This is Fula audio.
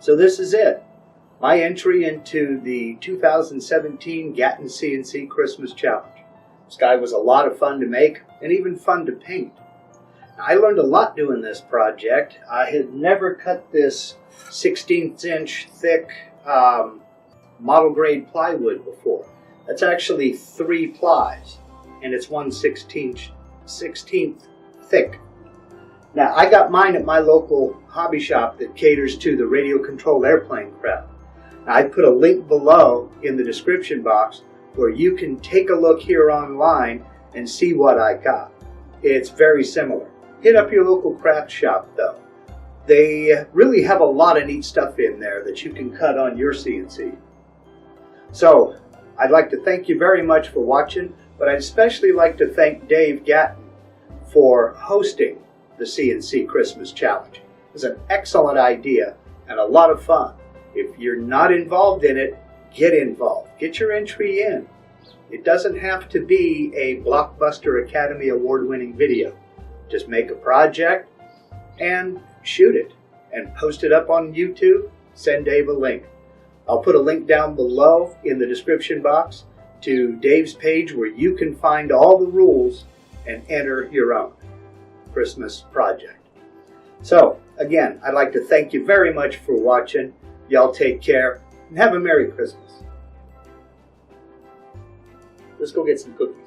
So this is it. My entry into the 2017 Gatton CNC Christmas Challenge. This guy was a lot of fun to make and even fun to paint. I learned a lot doing this project. I had never cut this 1/16 inch thick model grade plywood before. That's actually 3 plies, and it's 1/16th thick. Now, I got mine at my local hobby shop that caters to the radio-controlled airplane crowd. Now, I put a link below in the description box where you can take a look here online and see what I got. It's very similar. Hit up your local craft shop, though. They really have a lot of neat stuff in there that you can cut on your CNC. So, I'd like to thank you very much for watching, but I'd especially like to thank Dave Gatton for hosting the CNC Christmas Challenge. It was an excellent idea and a lot of fun. If you're not involved in it, get involved. Get your entry in. It doesn't have to be a Blockbuster Academy Award-winning video. Just make a project and shoot it and post it up on YouTube. Send Dave a link. I'll put a link down below in the description box to Dave's page where you can find all the rules and enter your own Christmas project. So, again, I'd like to thank you very much for watching. Y'all take care and have a Merry Christmas. Let's go get some cookies.